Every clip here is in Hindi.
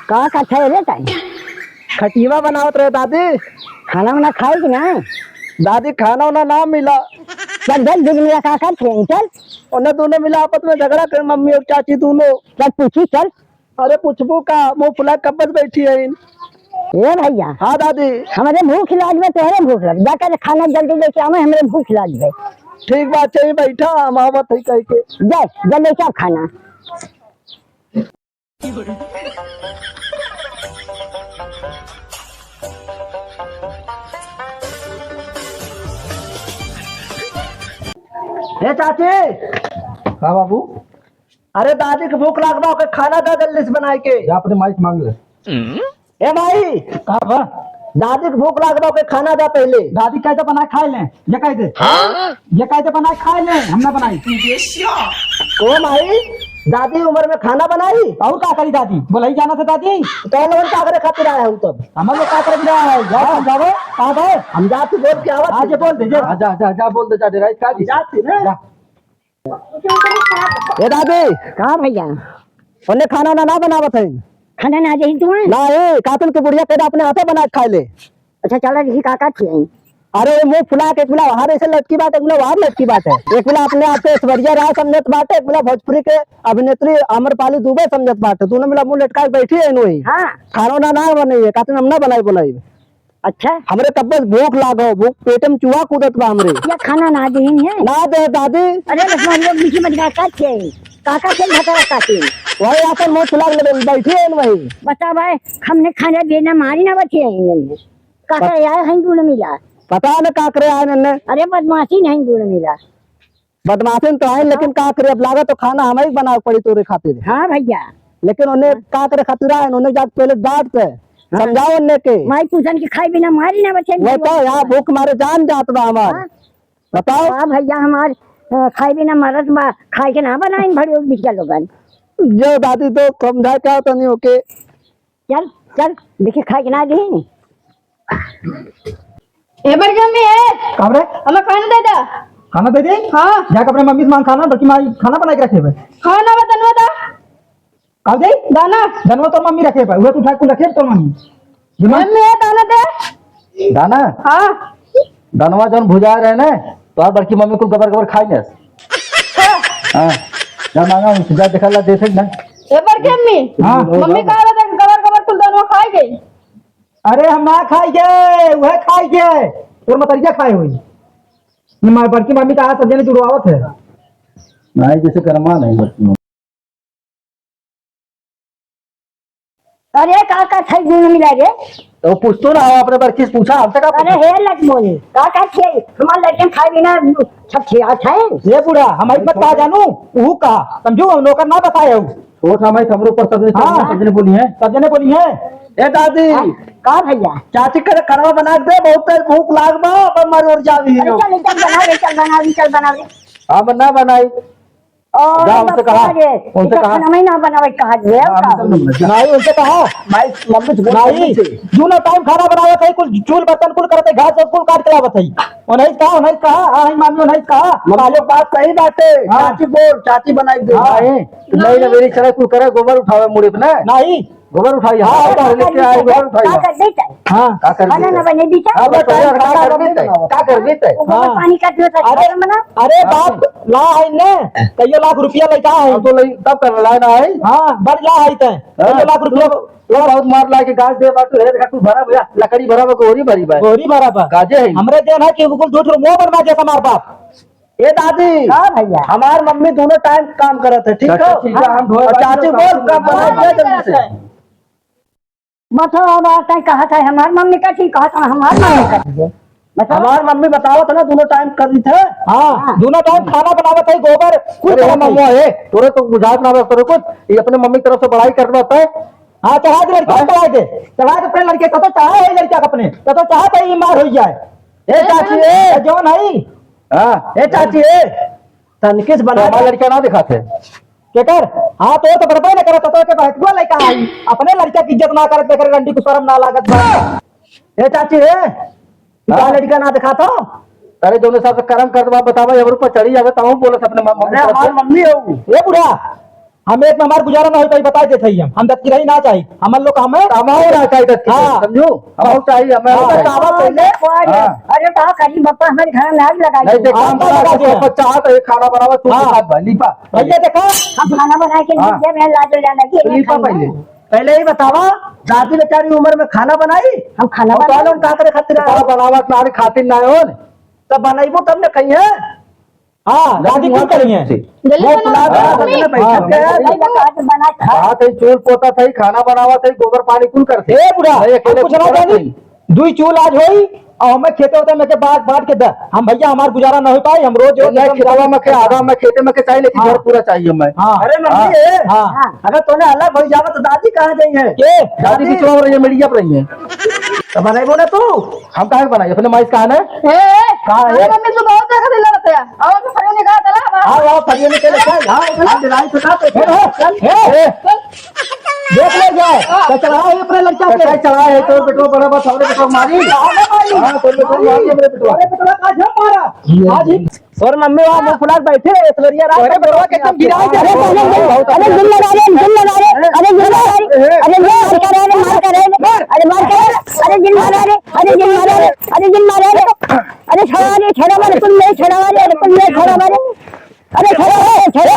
का अच्छा रे टाइम खटीवा बनावत रहे दादी। खाना वाना खाए कि ना? दादी खाना वाना ना मिला। चल चल देख मेरा काका थे चल। उन्हें दोनों मिला आपस में झगड़ा कर, मम्मी और चाची दोनों। चल पूछी चल। अरे पूछबू का, मुँह फुला कब्बत बैठी है इन। ए भैया हाँ दादी। हमारे भूख लाज में तोहरे भूख लग जाकर खाना जल्दी लेके आओ, हमारे भूख लाज गए। ठीक बात चाहिए बैठा हम आवत है कह के। जा जल्दी लेके आओ खाना। हे चाची। हाँ बाबू। अरे दादी की भूख लागना हो के खाना दे जल्दी से बनाए के। जा अपने माई से मांग ले। ए भाई कहा बा? दादी की भूख लागना हो के खाना दे पहले। दादी कहते बनाए खाए ले, ये कहते ये कहते बनाए खाए ले, हमने बनाई। ओ भाई दादी उम्र में खाना बनाई और का करी दादी? बोला ही जाना था दादी। तो लोगन का करे खातिर आया हूँ तब। हमारे लोग का कर दिया है। जाओ जाओ कहाँ गए? हम जाती बोल के आवत। आज बोल दे जा जा जा जा बोल दे जा डेराई का जी जाती ना। जा। ए दादी कहा भैया उन्हें खाना ना बनावत है। खाना ना दे तुम्हें? ना ए कातल के बुढ़िया कहता अपने हाथे बना के खाए ले। अच्छा चलो देखी काका थे। अरे मुंह फुला के बोला वहां ऐसे लटकी बात है, बोला वहां लटकी बात है। एक बोला अपने आप से ऐश्वर्या राय समझत बात है, बोला भोजपुरी के अभिनेत्री अमरपाली दुबे समझत बात है। तूने बोला मुंह लटका के बैठी है इन। हाँ खाना ना बनाइए कातल हम ना बनाई बोलाई। अच्छा हमरे तब बस भूख लागो, भूख पेट में चूहा कूदत बा हमरे। ये खाना ना दे है ना दे दादी। अरे बस हम लोग बीच में काका थे भटका काके वही आकर मुंह फुला के बैठी है वही। बता भाई हमने खाना देना मारी ना बचे हैं काका यार हिंदू ने मिला। पता न का करे आए नन्ने। अरे बदमाशी नहीं हिंदू ने मिला। बदमाशी तो है लेकिन का करे, अब लागत तो खाना हमें ही बनाना पड़ी तोरे खातिर। हाँ भैया लेकिन उन्हें का करे खातिर आए, उन्हें जाके पहले डांट के समझाओ उन्हें के। माई पूछन की खाई बिना मारी ना बचे। वो तो यहाँ भूख मारे जान जात बा हमार। बताओ। हाँ भैया हमार खाई बिना मरत बा, खाई के ना बनाई भड़ियो बिटिया लोगन। जो दादी तो समझा क्या तो नहीं ओके। चल चल देखिए खाई के ना दी। एबर जम्मी है कब रे? हमें खाना दे दा। खाना दे दे। हाँ जाकर अपने मम्मी से मांग खाना, बल्कि माई खाना बना के रखे हुए। खाना बतनवा दा कब दे? दाना धनवा तो मम्मी रखे हुए, तू उठा के रखे तो मम्मी जम्मी है दाना दे। दाना हाँ धनवा जौन भुजा रहे ना तो आप बड़की मम्मी को गबर गबर खाई ले। हाँ जा मांगा उनसे, जा देखा ला देखे ना। एबर जम्मी हाँ मम्मी कहा बता कबर कबर कुल दानवा खाई गई। अरे हम ना खाई गए, वह खाई गए और मतरिया खाए हुई। हमारी बड़की मम्मी का हाथ सब्जी ने जुड़वावत है। नहीं जैसे कर्मा नहीं बड़की मम्मी। अरे काका खाई गुण मिला रे। तो पूछतो ना अपने बड़की से पूछा हमसे का अरे हे लट मोनी काका थे हमार लड़के खाई बिना सब थे अच्छा है। ये बुढ़ा हमारी बात कहा जानू वो कहा समझो, नौकर ना बताया छोट हमारी हमरो पर सबने बोली है, सबने बोली है। ए दादी का भैया चाची करे खाना बना के दे, बहुत तेज भूख लाग बा पर मर और जावी है। चल चल बना रे। हम ना बनाई। और जा उनसे कहा, उनसे कहा खाना में ना बनावे कहा रे। नहीं उनसे कहा माई मम्मी से नहीं जो ना टाइम खाना बनावे थे, कुल चूल बर्तन कुल करते, घास सब कुल काट के लावत है। उन्हें कहा हां मामी उन्हें कहा मालिक बात सही बात है। चाची बोल चाची बनाई दे। नहीं ना मेरी चले कुल करे, गोबर उठावे मुड़े पे नहीं गोबर उठाई। हां लेके आए गोबर उठाई। का कर देता हां का कर खाना ना बने दीता हां बता का कर देते। ऊपर पानी का जो अरे बना। अरे बाप ला है ने कईयो लाख रुपया लेका है तो लई तब कर ला ना है। हां बढ़ ला है त कईयो लाख रुपया लोग बहुत मार ला के गाछ दे बात रे देखा तू भरा भैया लकड़ी भरा को गोरी भरी बा गोरी भरा बा काजे है हमरे देन है कि बिल्कुल दूसरो मुंह बनवा दे हमार बाप। ए दादी हां भैया हमार मम्मी दोनों टाइम काम करत है, ठीक है। और चाची बोल काम बना दे जल्दी से। बताओ बात है कहा था हमार मम्मी का ठीक कहा था हमार मम्मी का ठीक है। बताओ हमार मम्मी बतावत ना दोनों टाइम कर दी थे। हां दोनों टाइम खाना बनावत है गोबर कुछ मम्मा है तोरे तो बुझात ना तोरे कुछ ये अपने मम्मी की तरफ से बड़ाई करवाता है। हां चढ़ा दे लड़का चढ़ा दे अपने लड़के का तो चाहे है लड़का अपने तो चाहते ही मार हो जाए। ए चाची ए जौन है हां ए चाची ए तनकिस बना लड़का ना दिखाते के कर। हाँ तो बर्बाद ना करत तो के बहकुआ लड़का आई अपने लड़का की इज्जत ना करत देकर रंडी को शर्म ना लागत बा। ए चाची ए क्या लड़का ना दिखाता। अरे दोनों साहब से कर्म कर दो बतावा एवर पर चढ़ी जावे ताऊ बोलत अपने अरे हमार मम्मी हो ए बुढ़ा हम एक में हमार गुजारा ना हो पाई बता देते ही हम दत्त की रही ना चाहिए हम लोग हमें कमाओ ना चाहिए दत्त की, हाँ। समझो कमाओ चाहिए हमें बतावा पहले अरे कहा करी पापा हमारे घर में आग नहीं लगाई देखो हम लगा दिया। चाह तो खाना बनावा तू हाँ। साथ लीपा भैया देखो हम खाना बना के हाँ। नीचे में लाज जाने लगी लीपा पहले पहले ही बतावा दादी बेचारी उम्र में खाना बनाई हम खाना और बना तालों का करे खातिर खाना बनावा तुम्हारी खातिर ना हो तब बनाइबो तब ने कही है हाँ दादी क्यों करी है जल्दी वो बनाओ, पुलाव बना मम्मी। के बैठक के नहीं बता के बना हाँ तो चूल पोता था खाना बनावा था गोबर पानी कुल करते ए बुढ़ा नहीं, अकेले कुछ ना कुछ जानी नहीं। दुई चूल आज होई और हमें खेते होते में के बांट के द हम भैया हमार गुजारा न हो पाई हम रोज खेतवा में के आधा में खेते में के चाहिए लेकिन हाँ। घर पूरा चाहिए हमें हाँ अरे मम्मी ये हाँ अगर तूने अलग हो जावा तो दादी कहाँ जाई है के दादी की चुनाव रही है मीडिया पर रही है तो बनाइबो ना तू हम कहाँ बनाए अपने माइस कहा है कहाँ है? अरे मम्मी तो बहुत जगह दिला रहता है और तो फरियो ने कहा चला हाँ वाह फरियो ने चले चल हाँ दिलाई तो का चल देख ले जाए तो चढ़ाओ ये अपने लड़का के चढ़ा है तो बेटो बड़ा बस हमने बेटो मारी हाँ तो बेटो मारी हमने बेटो अरे बेटवा का झप मारा आज ही और मम्मी वहाँ मुंह फुला के बैठे ऐश्वर्या राय अरे बेटवा के एकदम गिरा दे अरे दिल लगा रहे दिल लगा रहे अरे दिल लगा रहे अरे मार कर रहे मार कर रहे अरे मार कर रहे अरे दिल मारा रहे अरे दिल मारा रहे अरे दिल मारा रहे अरे छड़ा मारे तुम नहीं छड़ा मारे अरे तुम नहीं छड़ा मारे अरे छड़ा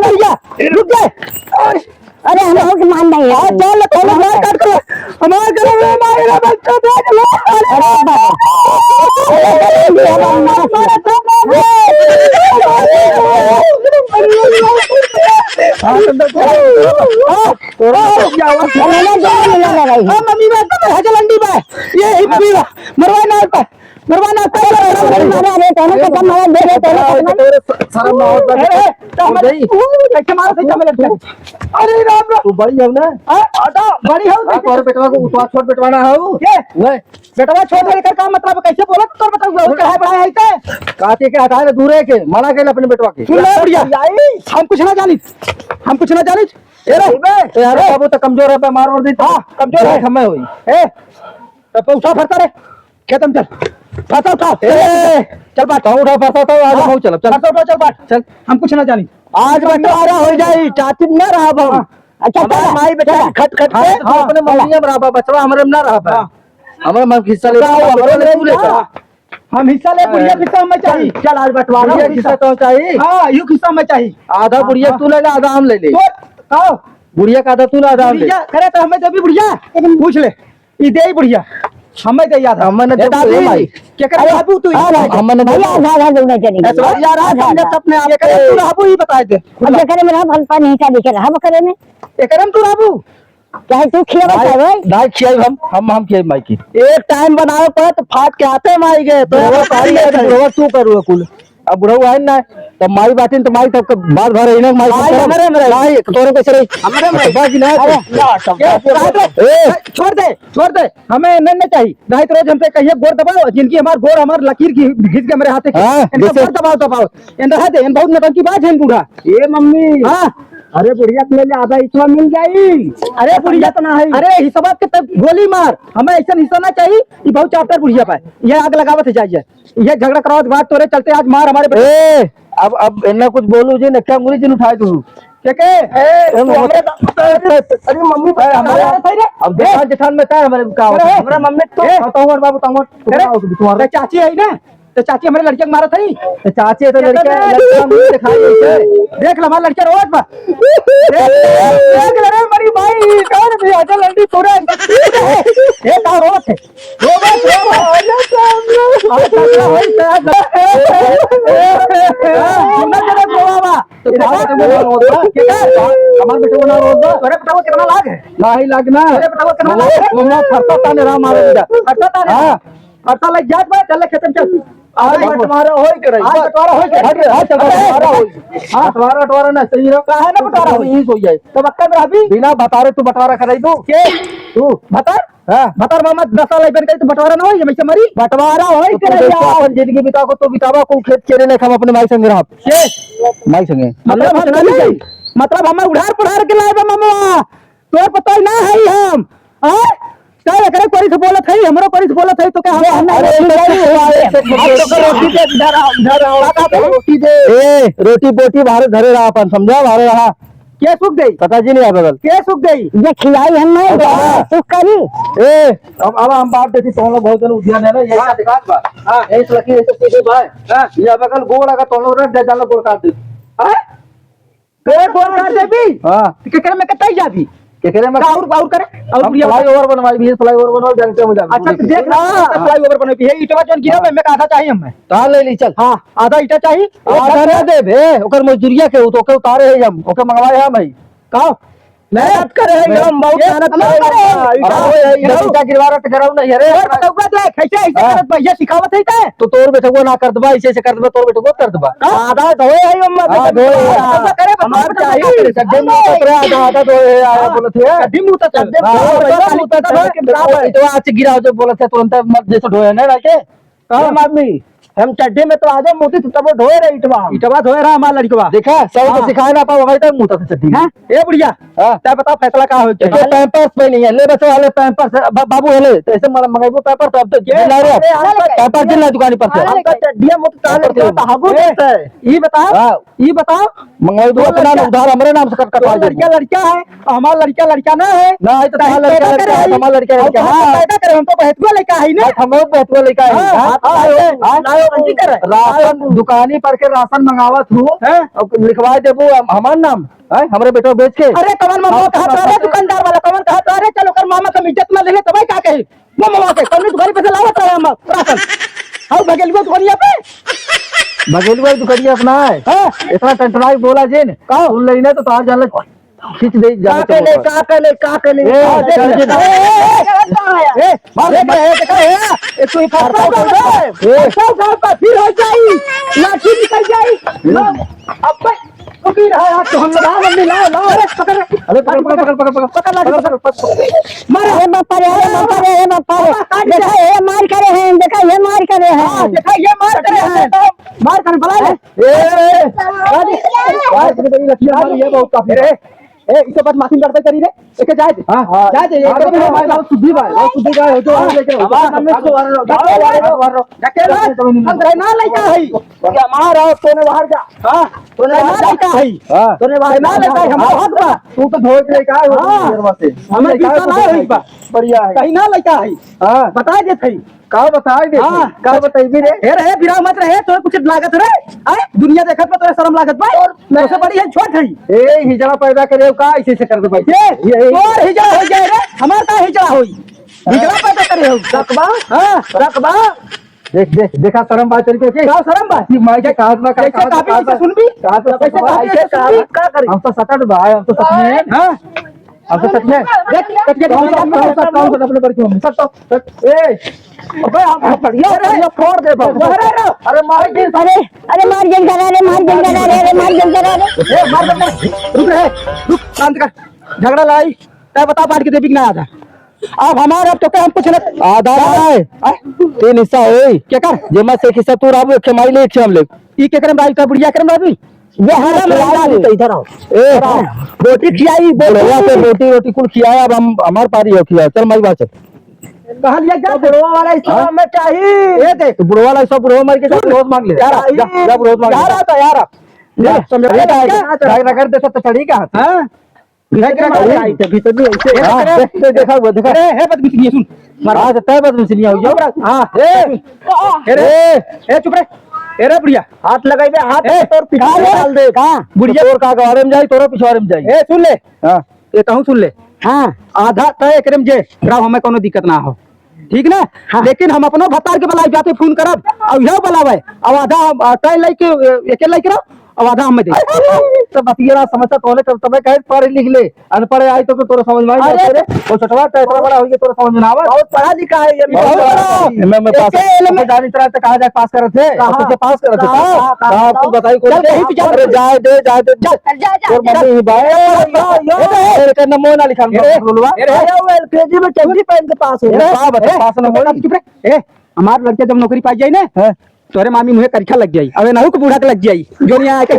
मर जा रुक जा अरे हम लोग मान नहीं है चल थोड़ा मार काट करो हमारे घर में मारेगा बच्चा तो चलो अरे मम्मी में तो हजलंडी में ये हिप्पी मरवाना है मरवाना अरे तेरे को कम मार दे रहे तेरे को शर्म ना हो कैसे मारा सही चल अरे राम राम तू बड़ी है ना आटा बड़ी हो और बेटवा को उठवा छोड़ बेटवाना है वो ये वह बेटवा छोड़ देकर का मतलब कैसे बोला तो बताओ क्या है बड़ा है क्या काटे के हटाए दूर है के मना के अपने बेटवा के हम कुछ ना जानी हम कुछ ना जानी यार बाबू तो कमजोर है मार और दी हाँ कमजोर है समय हुई ए तो उठा फरता रे खेतम चल फरता उठा चल बाट उठा फरता था आज बहुत चल चल फरता उठा चल बाट चल हम कुछ ना जानी आज बंटवारा हो जाई चाची न रहा हम अच्छा हमारे माई बेटा खट खट के हाँ, अपने मम्मी में रहा बचवा हमारे में ना रहा हमारे मन हिस्सा ले हम हिस्सा ले बुढ़िया हिस्सा में चाहिए चल आज बंटवारा बुढ़िया हिस्सा तो चाहिए हाँ यू हिस्सा में चाहिए आधा बुढ़िया तू ले ले आधा हम ले ले आओ बुढ़िया का आधा तू ले आधा हम ले बुढ़िया करे तो हमें जब भी बुढ़िया पूछ ले ई दे बुढ़िया हमें दे याद हमने दे दादी भाई क्या करे बाबू तू हमने दे आधा देना चाहिए यार आज समझ अपने आप करे तू बाबू ही बता दे अब करे मेरा भलपा नहीं था दिखे रहा करे में एकरम तू बाबू चाहे तू खिया बता भाई दाई खियाई हम खियाई माई की एक टाइम बनाओ पर तो फाट के आते माई गए तो वो सारी है बुढ़वा तू करू कुल अब बुढ़वा है ना तब माई बाटिन तो माई तब बात भर रही ना माई हमारे में माई तोरे कैसे रही हमारे में बाकी ना छोड़ दे हमें नहीं चाहिए नहीं तो रोज हमसे कहिए गोर दबाओ जिनकी हमार गोर हमार लकीर की घिस के हमारे हाथ गोर दबाओ दबाओ इन रहा दे इन बहुत नटंकी बात है इन बूढ़ा ये मम्मी हाँ अरे बुढ़िया के लिए आधा हिस्सा मिल जाई अरे बुढ़िया तो ना है अरे हिस्सा के तब गोली मार हमें ऐसा हिस्सा ना चाहिए ये बहुत चाप्टर बुढ़िया पाए ये आग लगावत जाइए ये झगड़ा कराओ बात तोरे चलते आज मार हमारे अब इन्ना कुछ बोलू जी नक्का मुरी जिन उठाए तू अरे मम्मी अब जेठान में क्या हमारे हमारा मम्मी तो बाबू चाची है ना तो चाची हमारे लड़के को मारा थी तो चाची तो लड़का दिखाई देख लो हमारा लड़का रोज बा देख ले रे मेरी भाई कौन भी आजा लड़की पूरा ये का रोज है हमारे बेटे को ना रोज तोरे बताओ कितना लाग है नहीं लगना तोरे बताओ कितना लाग है मम्मा फरता ताने राम मारे फरता ताने हां फरता लग जात बा चल खेतम चल आज बंटवारा होई करे आज बंटवारा होई करे हट हां चल बंटवारा होई बंटवारा ना सही रहो का है ना बंटवारा होई ही हो जाए तो बक्का में अभी बिना बतारे तू बंटवारा कराई दो के तू बता हां बता मोहम्मद 10 साल इबन करे तो बंटवारा ना होई हमेशा मरी बंटवारा होई करे अपन जिंदगी बिता को तो बितावा को खेत चरे ने हम अपने माई संग रहा के माई संगे मतलब हमें उधार पुधार के लाए मामा तोर पता ना है हम हां क्या करे कोई से बोलत है हमरो कोई से बोलत है तो क्या हम रोटी दे इधर रोटी दे ए रोटी बोटी बाहर धरे रहा अपन समझा बाहर रहा के सुख गई पता जी नहीं है बगल के सुख गई ये खिलाई हम नहीं सुख करी ए अब हम बात देखी तो लोग बहुत दिन उद्यान है ना यही का दिखात बा हां यही से लकी ऐसे सीधे भाई हां ये बगल गोड़ लगा तो लोग रख दे जान गोड़ काट दे हां के गोड़ काट देबी हां के करे में कतई जाबी के करे में और करे और बढ़िया फ्लाईओवर बनवाई भी फ्लाईओवर बनवाओ जानते हो जा अच्छा तो देख रहा फ्लाईओवर बने भी है ईटवा जोन गिरा में आधा चाहिए हमें तार ले ली चल हां आधा ईटा चाहिए आधा ना दे बे ओकर मजदूरिया के तो के उतारे है हम ओके मंगवाए हम भाई कहो मेहनत करे है हम बहुत मेहनत करे ईटा गिरवारा के कराऊ नहीं अरे बतौगा दे कैसे ऐसे करत भैया सिखावत है ते तो तोर बेटो ना कर दबा ऐसे कर दबा तोर बेटो कर दबा आधा धोए है हम करे हमार चाहिए सड्डे में उतरे आधा धोए आया बोलत है कभी मुंह तक तो आज गिराओ जो बोलत है तुरंत मत जैसे धोए ना के हम आदमी हम चड्ढे में तो आजा मोती तब ढोए रहे इटवा धोए रहा हमारा लड़कवा देखा सब तो सिखाए ना पाओ भाई तक मुंह तक चड्डी हैं ए बुढ़िया तय बता फैसला का हो के पैंपर्स पे नहीं है ले बच्चों वाले पैंपर्स बाबू हेले तो ऐसे मंगाइबो पैंपर्स अब तो जिला रे पैंपर्स जिला दुकान पर से हमका चड्ढिया मोती ताले हागो देता है ये बताओ मंगाइबो अपना उधार हमरे नाम से कटवा दे लड़का है हमारा लड़का ना है ना है तो हमारा लड़का पैदा करे हम तो बहतुआ लड़का है ना हम बहतुआ लड़का है राशन दुकानी पर के राशन मंगावत हूँ लिखवा देबो हमार नाम हमारे बेटो बेच के अरे कमल मामा कहा था दुकानदार वाला कमल कहा था अरे चलो कर मामा का इज्जत ना ले तब क्या कहे मामा के कमल दुकानी पे से लावत है हम राशन हाउ बगेलवा दुकानिया पे बगेलवा दुकानिया अपना है इतना टंटनाई बोला जिन का सुन लेने तो तार जान खींच दे जा का ले फिर हो जाई लाठी निकल जाई अब पकड़ रहा तो हम लाओ अरे पकड़ मारे हे बापा देखा ये मार करे हैं देखा ये मार करे हैं मार कर बला ये बहुत काफी रे ए इसके बाद माफी करते करी रे एक जाए हां जाए ये हमारे गांव सुधी भाई हो जो लेके हम ना लइका है क्या मार आओ तूने बाहर जा हां तूने ना लइका है तूने बाहर ना लइका है हम हक बा तू तो धोए के लेके आए हो देर में से हमें भी ना है बढ़िया है कहीं ना लइका है हां बता दे थई का बताई दे का बताई भी रे हे रहे बिरा मत रहे तो कुछ लागत रे आए दुनिया देखत में तोरे शर्म लागत बा मेरे से बड़ी है छोट है ए हिजड़ा पैदा करे का ऐसे से कर दे भाई ये और हिजड़ा हो जाए रे हमार का हिजड़ा होई हिजड़ा पैदा करे हो रकबा हां रकबा देख देखा शर्म बात तरीके के का शर्म बा कि माई के काज में का कैसे सुनबी का तो कैसे का करी हम तो सटट भाई हम तो सच में हां अब तो सच में देख कट के हम अपने पर क्यों सट ए अबे हम बढ़िया फोड़ दे अरे मार दे अरे मार जन करा रे मार जन करा रे मार जन करा रे ए मार दे रुक शांत कर झगड़ा लाई तय बता बांट के देवी ना आधा अब हमारे अब तो क्या हम कुछ ना आधा है तीन हिस्सा होई क्या कर जे मैं से हिस्सा तू राबू एक माई ले एक हम ले ई के करम भाई का बुढ़िया करम भाभी ये हराम तो इधर आओ ए रोटी खिलाई बोलवा से रोटी कुल खियाया अब हम हमार पारी हो खिया चल माई बात कहां लिया जा बुढ़वा वाला हिस्सा में चाहिए ये देख तो बुढ़वा वाला सब बुढ़वा मार के रोज मांग ले जा रोज मांग यार आता यार समझ रगड़ दे तो चढ़ी का हां देखा हुआ देखा है बदमिशी सुन मारा तय बदमिशी नहीं हो हां ए चुप रे रे बुढ़िया हाथ लगाइबे हाथ तोर पिछाड़े डाल दे कहां बुढ़िया तोर का गवारे में जाई तोरो पिछवाड़े में जाई ए सुन ले हां ये कहूं सुन ले हां आधा तय एकरम जे राव हमें कोनो दिक्कत ना हो ठीक ना लेकिन हम अपनो भतार के बुलाई जाते फोन करब और यह बुलावे अब आधा तय लेके एके लेके रहो अब आधा हमें दे तो बतिया समझता तोने तब कहे पढ़ लिख ले अनपढ़ आई तो तोरा समझ में आई रे वो छोटवा तो इतना बड़ा हो गया तोरा समझ में ना आवे बहुत पढ़ा लिखा है ये बहुत बड़ा मैं पास में जानी तरह से कहां जाके पास करे थे तुझे पास करे थे हां तू बताई कोई कहीं भी जा अरे जाए दे और मम्मी भाई ये का नमो ना लिखा बोलवा अरे एलकेजी में चंदी पहन के पास हो का बता पास नमो ना चुप रे ए हमार लड़के जब नौकरी पाई जाई ना तोरे मामी मुहे करखा लग जाई अबे नाहू के बूढ़ा के लग जाई जो नहीं आके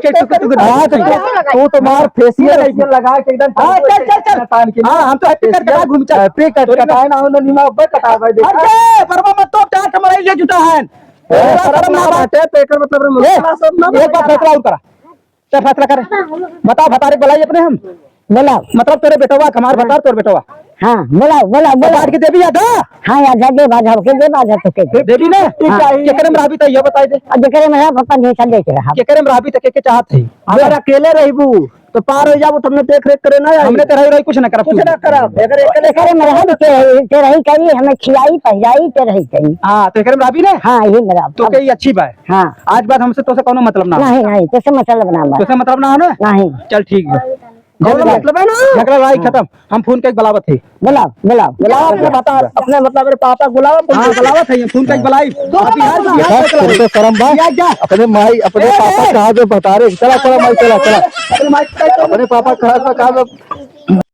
तू तो मार फेशियल लगा के एकदम हां हम तो हैप्पी करके घूम चल हैप्पी कटाए ना होना नीमा बे कटा भाई देख अरे परवा मत तो टाट मराई ले जुटा है शर्म ना बात है पेकर मतलब एक बात फैसला और करा चल फैसला करे बताओ भतारे बुलाई अपने हम बोला मतलब तेरे बेटवा कमार भतार तोर बेटवा हाँ बोला बोला बोला बात की देवी याद है हाँ याद है दे बाजा के दे बाजा तो के देवी ने केकरे में राबी त ये बताई दे और जकरे में पप्पा नहीं चल देख रहा केकरे में राबी त के चाहत है अगर अकेले रहबू तो पार हो जाबू तुमने देख रेख करे ना हमने तेरा रही कुछ ना करब कुछ ना करब अगर जकरे में रह के रही करी हमें खिलाई पहलाई के रही करी हां तो केकरे में राबी ने हाँ ये मेरा तो के अच्छी बात हाँ आज बात हमसे तो से कोनो मतलब ना नहीं नहीं तो से मतलब ना तो से मतलब ना है ना नहीं चल ठीक है मतलब है ना झगड़ा लड़ाई खत्म हम फोन के बलावत है बोला बोला बुलाओ अपने बता अपने मतलब मेरे पापा बुलाओ हां बलावत है फोन के बलाई तो शर्म बा अपने माई अपने पापा कहा जो बता रहे चला चला माई चला चला अपने पापा कहा